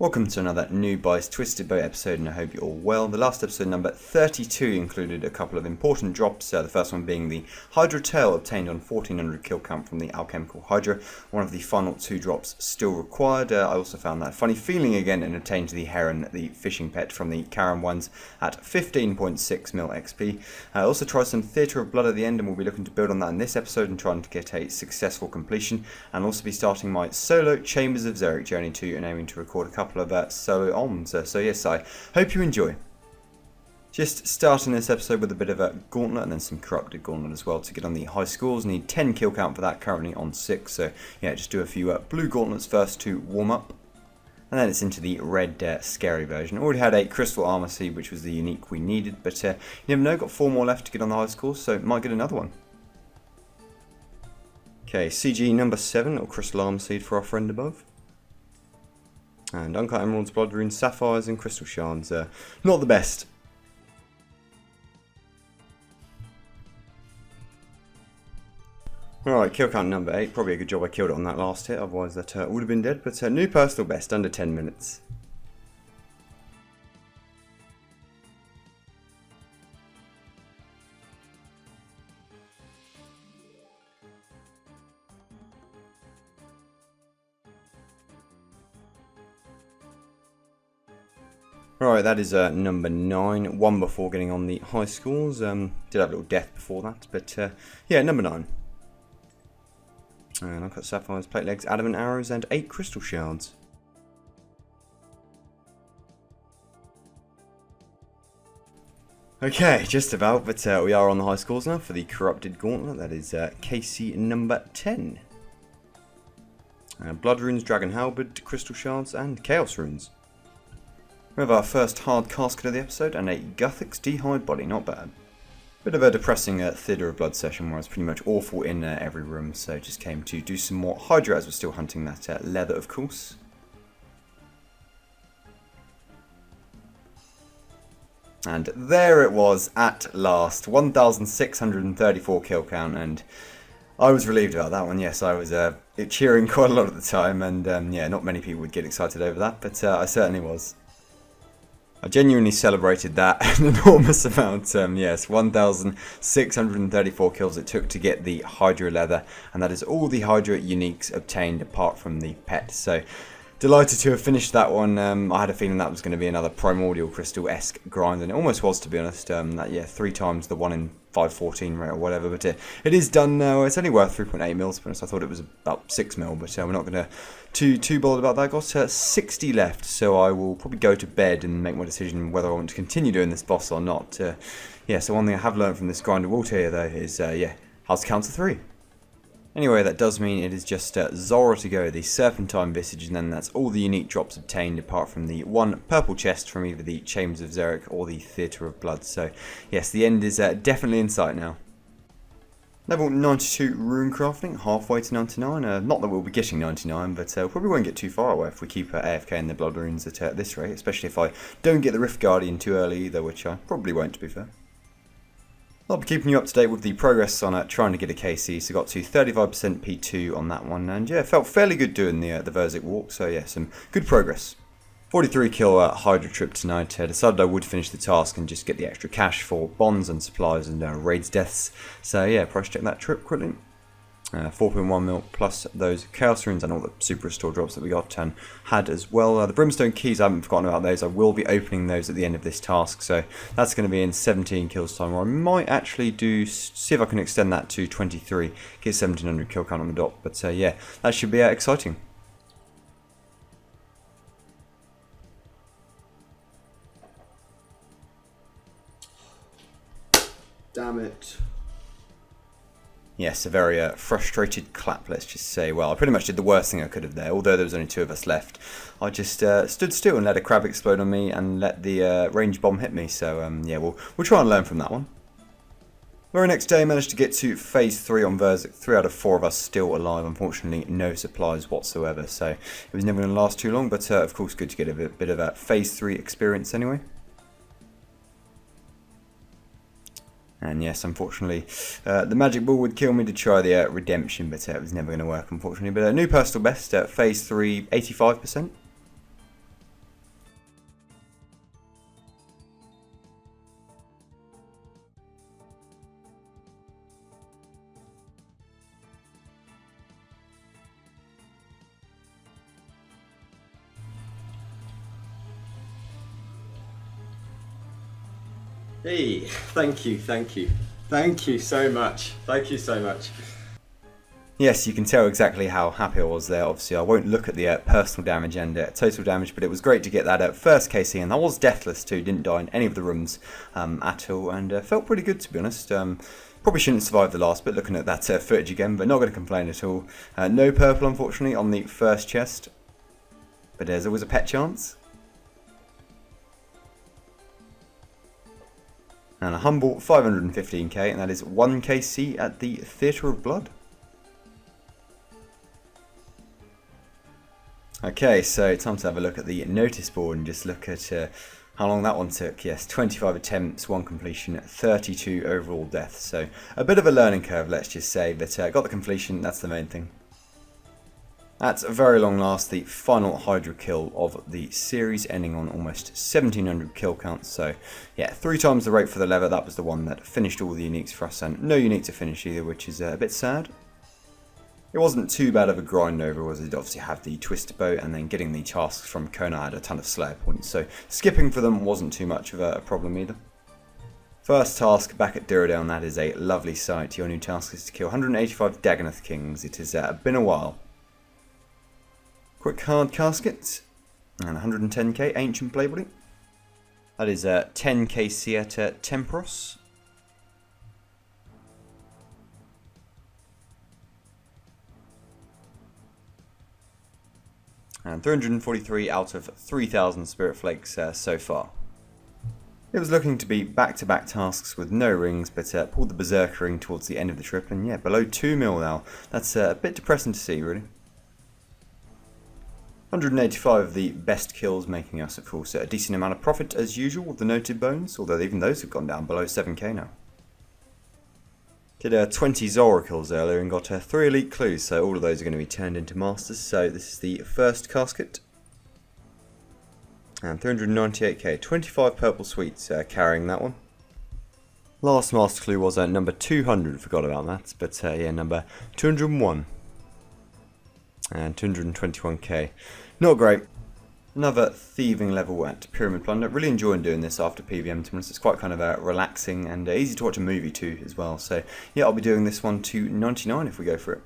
Welcome to another Noob Buys TBOW episode, and I hope you're all well. The last episode, number 32, included a couple of important drops, the first one being the Hydra tail obtained on 1400 kill count from the Alchemical Hydra, one of the final two drops still required. I also found that funny feeling again and obtained the Heron, the fishing pet from the Karen ones at 15.6 mil XP. I also tried some Theatre of Blood at the end, and we'll be looking to build on that in this episode and trying to get a successful completion, and also be starting my solo Chambers of Xeric journey too, and aiming to record a couple of solo OMs. So yes, I hope you enjoy. Just starting this episode with a bit of a Gauntlet and then some Corrupted Gauntlet as well to get on the high scores. Need 10 kill count for that, currently on 6. So yeah, just do a few blue Gauntlets first to warm up. And then it's into the red scary version. Already had a Crystal Armor Seed, which was the unique we needed. But you never know, got 4 more left to get on the high scores, so might get another one. Okay, CG number 7, or Crystal Armor Seed for our friend above. And Uncut Emeralds, Blood Runes, Sapphires and Crystal Shards. Not the best. Alright, kill count number 8. Probably a good job I killed it on that last hit, otherwise that would have been dead. But new personal best, under 10 minutes. Right, that is number 9, one before getting on the high scores. Did have a little death before that, but yeah, number 9. And I've got Sapphires, Plate Legs, Adamant Arrows, and 8 Crystal Shards. Okay, just about, but we are on the high scores now for the Corrupted Gauntlet. That is KC number 10. Blood Runes, Dragon Halberd, Crystal Shards, and Chaos Runes. We have our first hard casket of the episode and a Guthix Dehyde body, not bad. Bit of a depressing Theatre of Blood session where I was pretty much awful in every room, so just came to do some more Hydra as we're still hunting that leather, of course. And there it was at last, 1,634 kill count, and I was relieved about that one. Yes, I was cheering quite a lot at the time, and yeah, not many people would get excited over that, but I certainly was. I genuinely celebrated that an enormous amount. Yes, 1,634 kills it took to get the Hydra leather, and that is all the Hydra uniques obtained apart from the pet. So delighted to have finished that one. I had a feeling that was going to be another Primordial Crystal-esque grind, and it almost was, to be honest. That, yeah, 3 times the 1 in 514 rate or whatever, but it is done now. It's only worth 3.8 mil, to be honest. I thought it was about 6 mil, but we're not going to too bothered about that. Got 60 left, so I will probably go to bed and make my decision whether I want to continue doing this boss or not. Yeah, so one thing I have learned from this grind of Water here, though, is yeah, how to count to 3. Anyway, that does mean it is just Zulrah to go, the Serpentine Visage, and then that's all the unique drops obtained apart from the 1 purple chest from either the Chambers of Xeric or the Theatre of Blood. So yes, the end is definitely in sight now. Level 92 rune crafting, halfway to 99. Not that we'll be getting 99, but probably won't get too far away if we keep AFK in the blood runes at this rate, especially if I don't get the Rift Guardian too early either, which I probably won't, to be fair. I'll be keeping you up to date with the progress on trying to get a KC, so got to 35% P2 on that one, and yeah, felt fairly good doing the Xeric walk, so yeah, some good progress. 43 kill Hydra trip tonight. Decided I would finish the task and just get the extra cash for bonds and supplies and raids deaths, so yeah, price check that trip quickly. 4.1 mil plus those Chaos Runes and all the Super Restore drops that we got and had as well. The Brimstone Keys, I haven't forgotten about those. I will be opening those at the end of this task, so that's going to be in 17 kills time, or I might actually see if I can extend that to 23, get 1700 kill count on the dot, but yeah, that should be exciting. Damn it. Yes, a very frustrated clap, let's just say. Well, I pretty much did the worst thing I could have there, although there was only 2 of us left. I just stood still and let a crab explode on me and let the range bomb hit me, so yeah, we'll try and learn from that one. Very next day, managed to get to phase 3 on Xeric. 3 out of 4 of us still alive, unfortunately no supplies whatsoever, so it was never going to last too long, but of course good to get a bit of a phase 3 experience anyway. And yes, unfortunately, the magic ball would kill me to try the redemption, but it was never going to work, unfortunately. But a new personal best at phase 3, 85%. Hey, thank you so much. Thank you so much. Yes, you can tell exactly how happy I was there. Obviously, I won't look at the personal damage and total damage, but it was great to get that first KC, and I was deathless too, didn't die in any of the rooms at all, and felt pretty good, to be honest. Probably shouldn't survive the last bit, looking at that footage again, but not going to complain at all. No purple, unfortunately, on the first chest, but there's always a pet chance. And a humble 515k, and that is 1 KC at the Theatre of Blood. Okay, so time to have a look at the notice board and just look at how long that one took. Yes, 25 attempts, 1 completion, 32 overall deaths. So a bit of a learning curve, let's just say, but got the completion, that's the main thing. At very long last, the final Hydra kill of the series, ending on almost 1700 kill counts. So yeah, 3 times the rate for the lever. That was the one that finished all the uniques for us, and no unique to finish either, which is a bit sad. It wasn't too bad of a grind over, was it? Obviously have the twister boat, and then getting the tasks from Kona had a ton of slayer points, so skipping for them wasn't too much of a problem either. First task back at Duradale, that is a lovely sight. Your new task is to kill 185 Dagonoth Kings. It has been a while. Quick hard casket, and 110k Ancient Playboy. That is 10 KC at Temporos. And 343 out of 3,000 Spirit Flakes so far. It was looking to be back-to-back tasks with no rings, but pulled the Berserker ring towards the end of the trip, and yeah, below 2 mil now. That's a bit depressing to see, really. 185 of the best kills, making us, of course, a decent amount of profit as usual with the noted bones, although even those have gone down below 7k now. Did 20 Zulrah kills earlier and got 3 elite clues, so all of those are going to be turned into masters. So this is the first casket. And 398k, 25 purple sweets carrying that one. Last master clue was number 200, forgot about that, but yeah, number 201. And 221k. Not great. Another thieving level at Pyramid Plunder. Really enjoying doing this after PVM, to be honest. It's quite kind of relaxing and easy to watch a movie too as well. So yeah, I'll be doing this one to 99 if we go for it.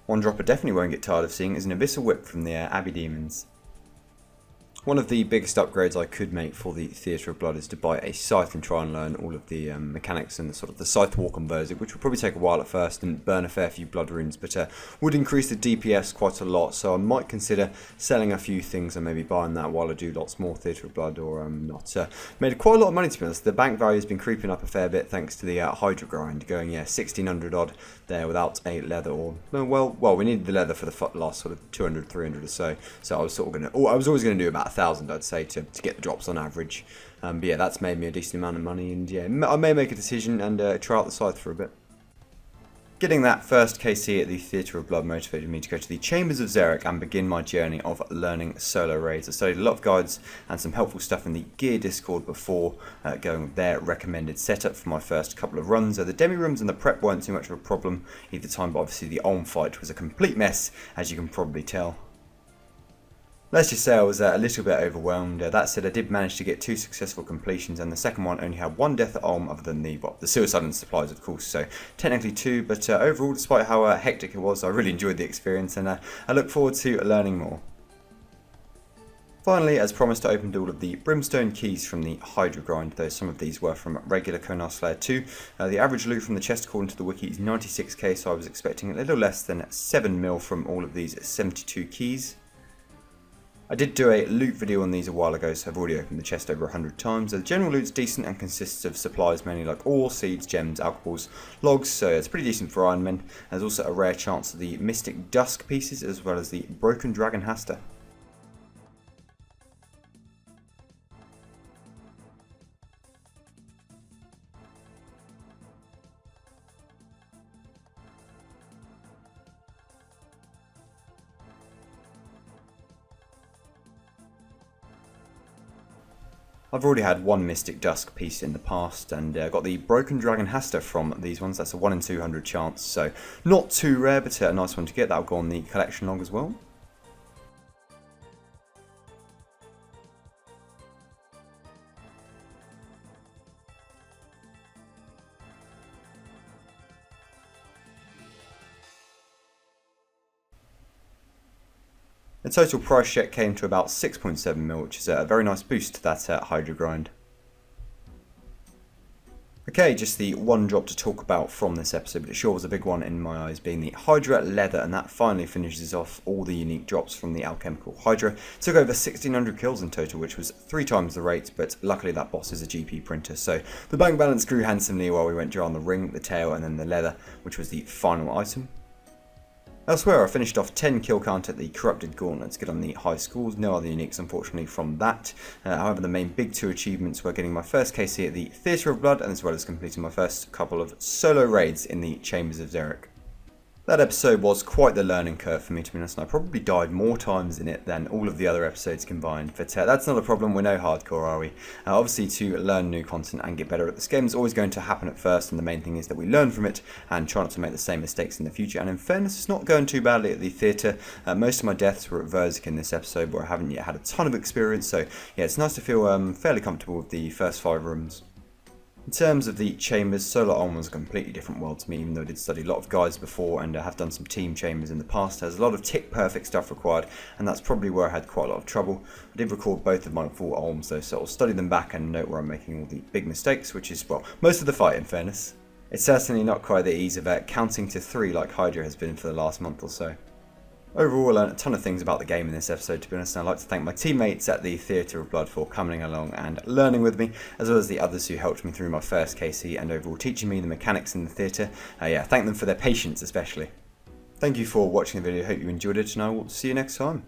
One drop I definitely won't get tired of seeing is an Abyssal Whip from the Abbey Demons. One of the biggest upgrades I could make for the Theatre of Blood is to buy a scythe and try and learn all of the mechanics and the scythe war conversion, which would probably take a while at first and burn a fair few blood runes, but would increase the DPS quite a lot, so I might consider selling a few things and maybe buying that while I do lots more Theatre of Blood or not. Made quite a lot of money, to be honest. The bank value has been creeping up a fair bit thanks to the Hydra grind, going 1600 odd there without a leather, or well we needed the leather for the last 200, 300 or so, so I was I was always going to do about 1,000, I'd say, to get the drops on average. But yeah, that's made me a decent amount of money, and yeah, I may make a decision and try out the scythe for a bit. Getting that first KC at the Theatre of Blood motivated me to go to the Chambers of Xeric and begin my journey of learning solo raids. I studied a lot of guides and some helpful stuff in the Gear Discord before going with their recommended setup for my first couple of runs. The demi rooms and the prep weren't too much of a problem either time, but obviously the Olm fight was a complete mess, as you can probably tell. Let's just say I was a little bit overwhelmed. That said, I did manage to get 2 successful completions, and the second one only had 1 death at Ulm, other than the suicide and supplies, of course, so technically 2, but overall, despite how hectic it was, I really enjoyed the experience, and I look forward to learning more. Finally, as promised, I opened all of the Brimstone Keys from the Hydra grind, though some of these were from regular Konar Slayer 2. The average loot from the chest, according to the wiki, is 96k, so I was expecting a little less than 7 mil from all of these 72 keys. I did do a loot video on these a while ago, so I've already opened the chest over 100 times. The general loot's decent and consists of supplies mainly like ore, seeds, gems, alcohols, logs, so it's pretty decent for Iron Men. There's also a rare chance of the Mystic Dusk pieces as well as the Broken Dragon Hasta. I've already had 1 Mystic Dusk piece in the past, and got the Broken Dragon Hasta from these ones. That's a 1 in 200 chance, so not too rare, but a nice one to get. That'll go on the collection log as well. The total price check came to about 6.7 mil, which is a very nice boost to that Hydra grind. Okay, just the one drop to talk about from this episode, but it sure was a big one in my eyes, being the Hydra Leather, and that finally finishes off all the unique drops from the Alchemical Hydra. Took over 1600 kills in total, which was 3 times the rate, but luckily that boss is a GP printer, so the bank balance grew handsomely while we went around the ring, the tail, and then the leather, which was the final item. Elsewhere, I finished off 10 kill count at the Corrupted Gauntlet to get on the high scores. No other uniques, unfortunately, from that. However, the main big 2 achievements were getting my first KC at the Theatre of Blood, and as well as completing my first couple of solo raids in the Chambers of Xeric. That episode was quite the learning curve for me, to be honest, and I probably died more times in it than all of the other episodes combined, but that's not a problem. We're no hardcore, are we? Obviously, to learn new content and get better at this game is always going to happen at first, and the main thing is that we learn from it and try not to make the same mistakes in the future. And in fairness, it's not going too badly at the theatre. Most of my deaths were at Xeric in this episode, where I haven't yet had a ton of experience, so yeah, it's nice to feel fairly comfortable with the first 5 rooms. In terms of the chambers, Solar Arm was a completely different world to me, even though I did study a lot of guides before and have done some team chambers in the past. There's a lot of tick perfect stuff required, and that's probably where I had quite a lot of trouble. I did record both of my full arms though, so I'll study them back and note where I'm making all the big mistakes, which is, well, most of the fight in fairness. It's certainly not quite the ease of counting to 3 like Hydra has been for the last month or so. Overall, I learned a ton of things about the game in this episode, to be honest, and I'd like to thank my teammates at the Theatre of Blood for coming along and learning with me, as well as the others who helped me through my first KC and overall teaching me the mechanics in the theatre. Yeah, thank them for their patience especially. Thank you for watching the video, hope you enjoyed it, and I will see you next time.